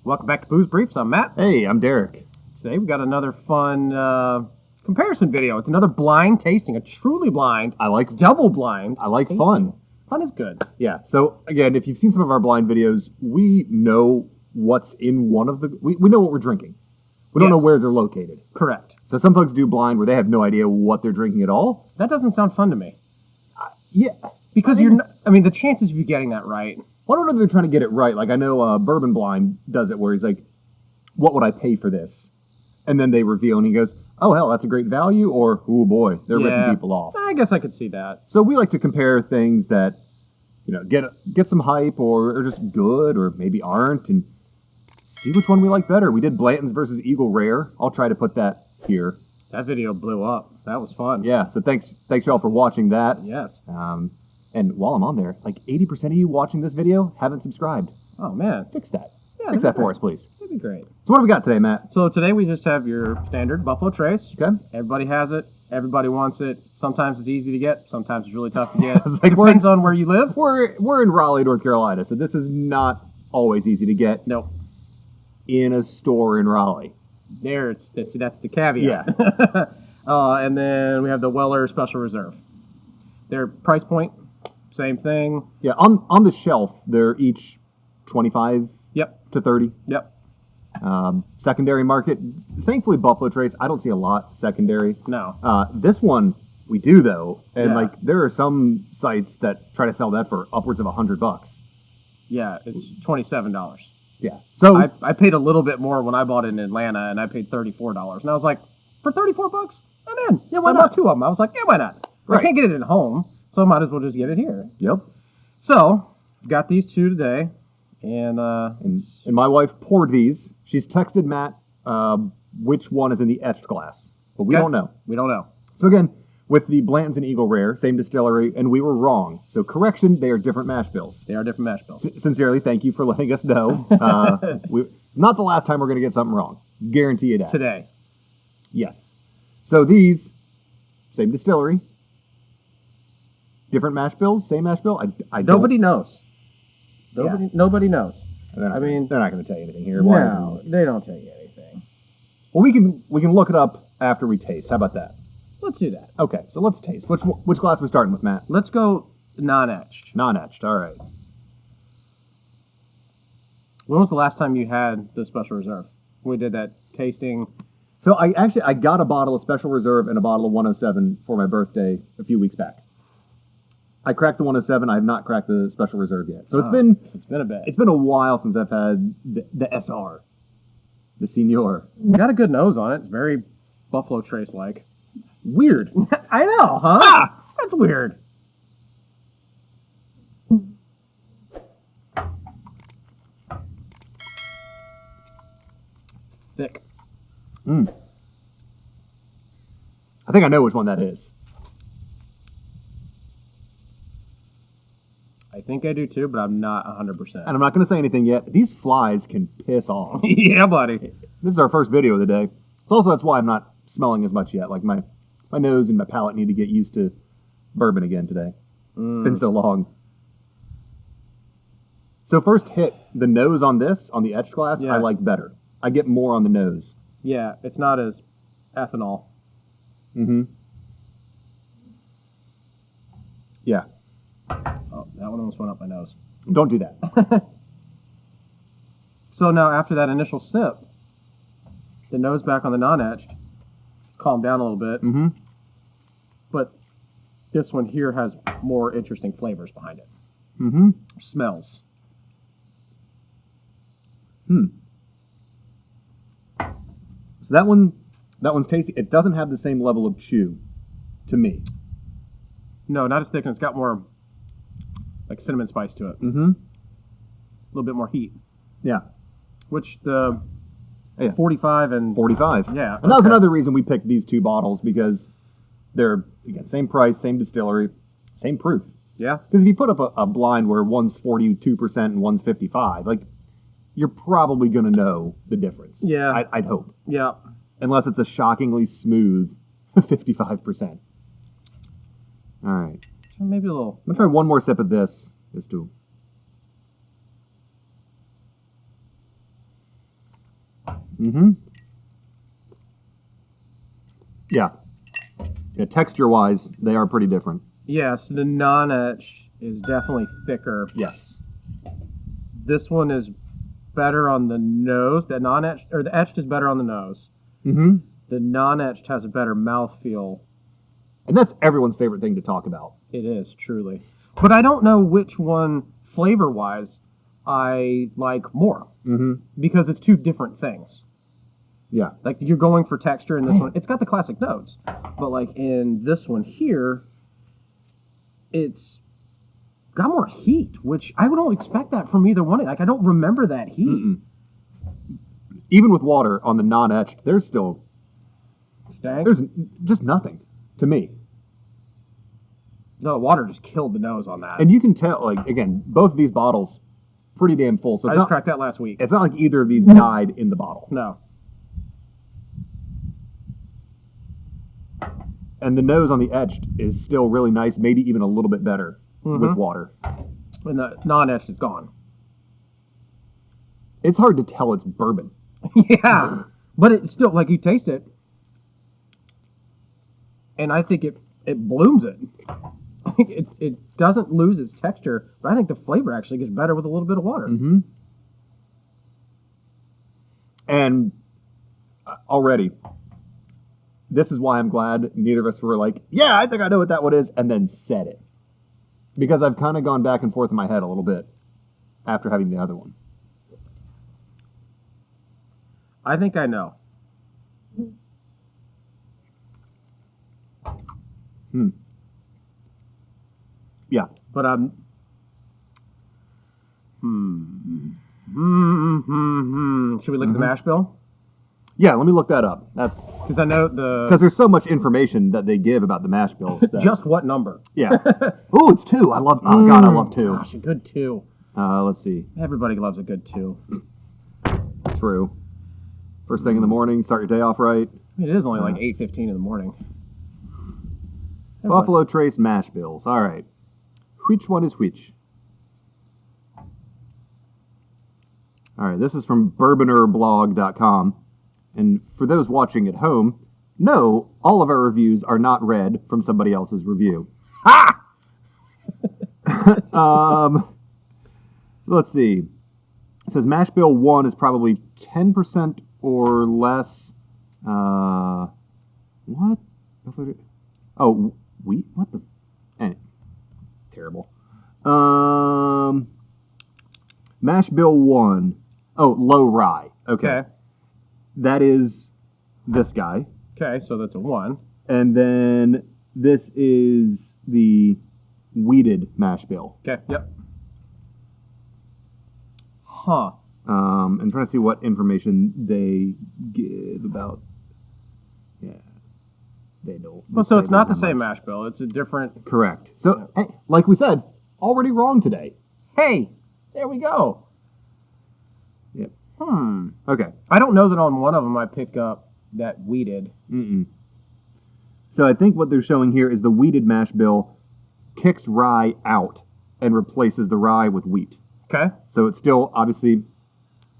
Welcome back to Booze Briefs. I'm Matt. Hey, I'm Derek. Today we got another fun comparison video. It's another blind tasting, a truly blind. Double blind. I like tasting. fun. Fun is good. Yeah. So again, if you've seen some of our blind videos, we know what's in one of the. We know what we're drinking. We don't know where they're located. Correct. So some folks do blind where they have no idea what they're drinking at all. That doesn't sound fun to me. Yeah. Because you're not, I mean, the chances of you getting that right. Well, I don't know if they're trying to get it right. Like I know Bourbon Blind does it where he's like, what would I pay for this? And then they reveal and he goes, oh, hell, that's a great value. Or, oh, boy, they're ripping people off. I guess I could see that. So we like to compare things that, you know, get some hype or are just good or maybe aren't and see which one we like better. We did Blanton's versus Eagle Rare. I'll try to put that here. That video blew up. That was fun. Yeah, so thanks y'all for watching that. Yes. And while I'm on there, like 80% of you watching this video haven't subscribed. Oh, man. Fix that. Yeah, Fix that for us, please. That'd be great. So what do we got today, Matt? So today we just have your standard Buffalo Trace. Okay. Everybody has it. Everybody wants it. Sometimes it's easy to get. Sometimes it's really tough to get. Like Depends on where you live. We're in Raleigh, North Carolina, so this is not always easy to get. Nope. In a store in Raleigh. That's the caveat. Yeah. And then we have the Weller Special Reserve. Their price point, same thing. Yeah, on the shelf, they're each 25 to 30. Yep. Secondary market, thankfully Buffalo Trace, I don't see a lot secondary. No. This one, we do though, and like there are some sites that try to sell that for upwards of $100. Yeah, it's $27. Yeah. So I paid a little bit more when I bought it in Atlanta, and I paid $34. And I was like, for $34? I'm in. Yeah, why not? I bought two of them. I was like, yeah, why not? Right. I can't get it at home, so I might as well just get it here. Yep. So, I've got these two today, and my wife poured these. She's texted Matt which one is in the etched glass, but we don't know. We don't know. So again, with the Blantons and Eagle Rare, same distillery, and we were wrong. So correction, they are different mash bills. They are different mash bills. Sincerely, thank you for letting us know. Not the last time we're going to get something wrong. Guarantee you that. Today. Yes. So these, same distillery, different mash bills, same mash bill. Nobody knows. Nobody knows. They're not going to tell you anything here. No, they don't tell you anything. Well, we can look it up after we taste. How about that? Let's do that. Okay, so let's taste. Which glass are we starting with, Matt? Let's go non-etched. Non-etched, all right. When was the last time you had the Special Reserve? We did that tasting. So I got a bottle of Special Reserve and a bottle of 107 for my birthday a few weeks back. I cracked the 107. I have not cracked the Special Reserve yet. So it's been a bit. It's been a while since I've had the SR, the Senior. It's got a good nose on it. It's very Buffalo Trace-like. Weird. I know, huh? That's weird. It's thick. I think I know which one that is. I think I do too, but I'm not 100%. And I'm not going to say anything yet. These flies can piss off. Yeah, buddy. This is our first video of the day. So also that's why I'm not smelling as much yet. Like my nose and my palate need to get used to bourbon again today. It's been so long. So first hit, the nose on this, on the etched glass, I like better. I get more on the nose. Yeah, it's not as ethanol. Mm-hmm. Yeah. Oh, that one almost went up my nose. Don't do that. So now after that initial sip, the nose back on the non-etched, it's calmed down a little bit. Mm-hmm. But this one here has more interesting flavors behind it. Mm-hmm. Smells. So that one's tasty. It doesn't have the same level of chew to me. No, not as thick, and it's got more like cinnamon spice to it. Mm-hmm. A little bit more heat. Yeah. Which the 45 and 45. Yeah. And that was another reason we picked these two bottles, because they're, again, same price, same distillery, same proof. Yeah. Because if you put up a blind where one's 42% and one's 55, like, you're probably going to know the difference. Yeah. I'd hope. Yeah. Unless it's a shockingly smooth 55%. All right. Maybe a little. I'm going to try one more sip of this. Just to Mm-hmm. Yeah. Yeah, texture-wise, they are pretty different. Yes, the non-etch is definitely thicker. Yes. This one is better on the nose. The non-etched, or the etched is better on the nose. Mm-hmm. The non-etched has a better mouthfeel. And that's everyone's favorite thing to talk about. It is, truly. But I don't know which one, flavor-wise, I like more. Mm-hmm. Because it's two different things. Yeah. Like, you're going for texture in this one. It's got the classic notes. But, like, in this one here, it's got more heat, which I don't expect that from either one. Like, I don't remember that heat. Mm-mm. Even with water on the non-etched, there's still... Stank? There's just nothing, to me. No, water just killed the nose on that. And you can tell, like, again, both of these bottles, pretty damn full. So I just cracked that last week. It's not like either of these died in the bottle. No. And the nose on the etched is still really nice, maybe even a little bit better with water. And the non-etched is gone. It's hard to tell it's bourbon. Yeah. But it's still, like, you taste it, and I think it blooms it. It doesn't lose its texture, but I think the flavor actually gets better with a little bit of water. Mm-hmm. And already, this is why I'm glad neither of us were like, yeah, I think I know what that one is, and then said it. Because I've kind of gone back and forth in my head a little bit after having the other one. I think I know. Yeah. But should we look at the mash bill? Yeah, let me look that up. That's because I know because there's so much information that they give about the mash bills. That, just what number? Yeah. Oh, it's 2. I love. Oh God, I love 2. Gosh, a good 2. Let's see. Everybody loves a good 2. True. First thing in the morning, start your day off right. I mean, it is only like 8:15 in the morning. Buffalo Trace mash bills. All right. Which one is which? All right, this is from bourbonerblog.com. And for those watching at home, no, all of our reviews are not read from somebody else's review. Ha! Let's see. It says mash bill 1 is probably 10% or less. What? Oh, wheat? What the? Terrible. Mash bill 1. Oh, low rye. Okay. That is this guy. Okay, so that's a 1. And then this is the wheated mash bill. Okay, yep. Huh. I'm trying to see what information they give about. Yeah. They don't. Well, so it's not the same mash bill. It's a different... Correct. So, hey, like we said, already wrong today. Hey, there we go. Yep. Okay. I don't know that on one of them I pick up that wheated. So I think what they're showing here is the wheated mash bill kicks rye out and replaces the rye with wheat. Okay. So it's still obviously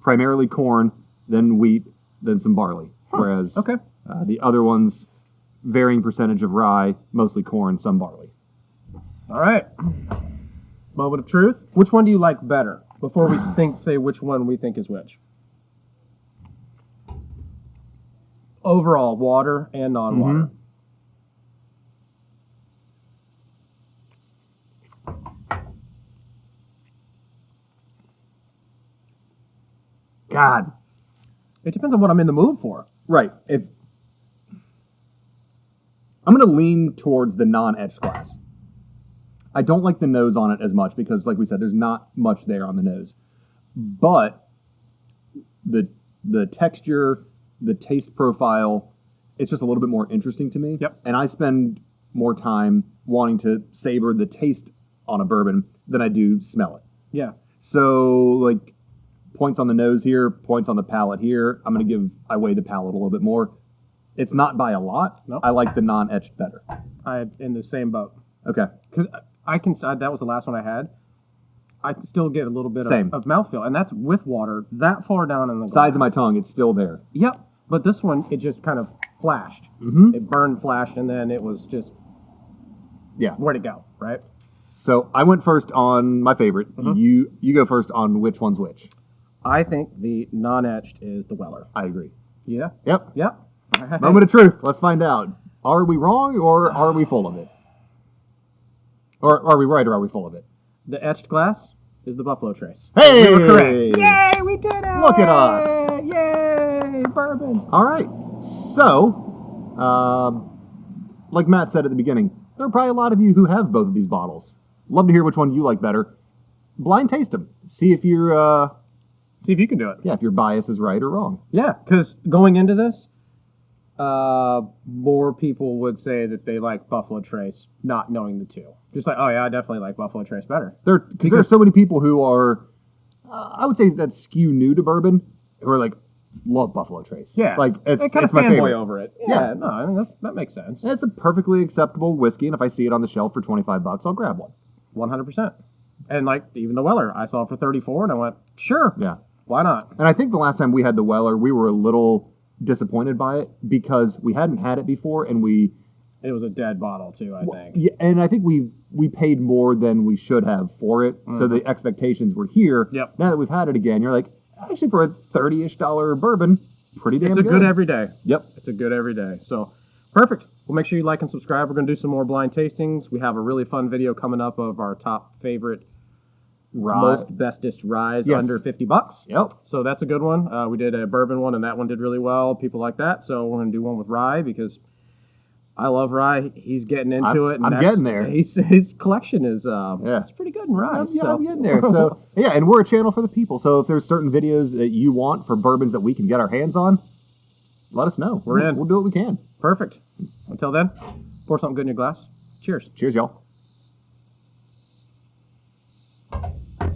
primarily corn, then wheat, then some barley. Whereas the other ones, varying percentage of rye, mostly corn, some barley. All right. Moment of truth. Which one do you like better? Before we say which one we think is which. Overall, water and non-water. God. It depends on what I'm in the mood for. Right. I'm going to lean towards the non-etched glass. I don't like the nose on it as much because, like we said, there's not much there on the nose. But the texture, the taste profile, it's just a little bit more interesting to me. Yep. And I spend more time wanting to savor the taste on a bourbon than I do smell it. Yeah. So, like, points on the nose here, points on the palate here. I weigh the palate a little bit more. It's not by a lot. Nope. I like the non-etched better. I'm in the same boat. Okay. Because that was the last one I had. I still get a little bit Same. of mouthfeel, and that's with water that far down in the glass. Sides of my tongue, it's still there. Yep, but this one, it just kind of flashed. Mm-hmm. It burned, flashed, and then it was just where'd it go, right? So I went first on my favorite. You go first on which one's which. I think the non-etched is the Weller. I agree. Yeah? Yep. Yep. Moment of truth. Let's find out. Are we wrong or are we full of it? Or are we right or are we full of it? The etched glass is the Buffalo Trace. Hey! We were correct. Yay, we did it! Look at us. Yay, bourbon. All right. So, like Matt said at the beginning, there are probably a lot of you who have both of these bottles. Love to hear which one you like better. Blind taste them. See if you're, See if you can do it. if your bias is right or wrong. Yeah, because going into this, more people would say that they like Buffalo Trace, not knowing the two. Just like, oh yeah, I definitely like Buffalo Trace better. Because there are so many people who are, I would say that skew new to bourbon, who are like, love Buffalo Trace. Yeah, like they kind it's of my fanboy favorite. over it. Yeah. No, I mean, that makes sense. It's a perfectly acceptable whiskey, and if I see it on the shelf for $25, I'll grab one. 100%. And like even the Weller, I saw it for 34, and I went, sure, Yeah. why not? And I think the last time we had the Weller, we were a little disappointed by it because we hadn't had it before, and It was a dead bottle too, I think. Yeah, and I think we paid more than we should have for it, so the expectations were here. Yep. Now that we've had it again, you're like, actually for a $30-ish bourbon, pretty damn It's a good. good every day. Yep. It's a good every day. So, perfect. Well, make sure you like and subscribe. We're going to do some more blind tastings. We have a really fun video coming up of our top favorite, most bestest ryes under $50. Yep. So that's a good one. We did a bourbon one, and that one did really well. People like that. So we're going to do one with rye because I love rye. He's getting into it. And I'm getting there. His collection is it's pretty good in rye. I'm getting there. So yeah, and we're a channel for the people. So if there's certain videos that you want for bourbons that we can get our hands on, let us know. We're in. We'll do what we can. Perfect. Until then, pour something good in your glass. Cheers. Cheers, y'all.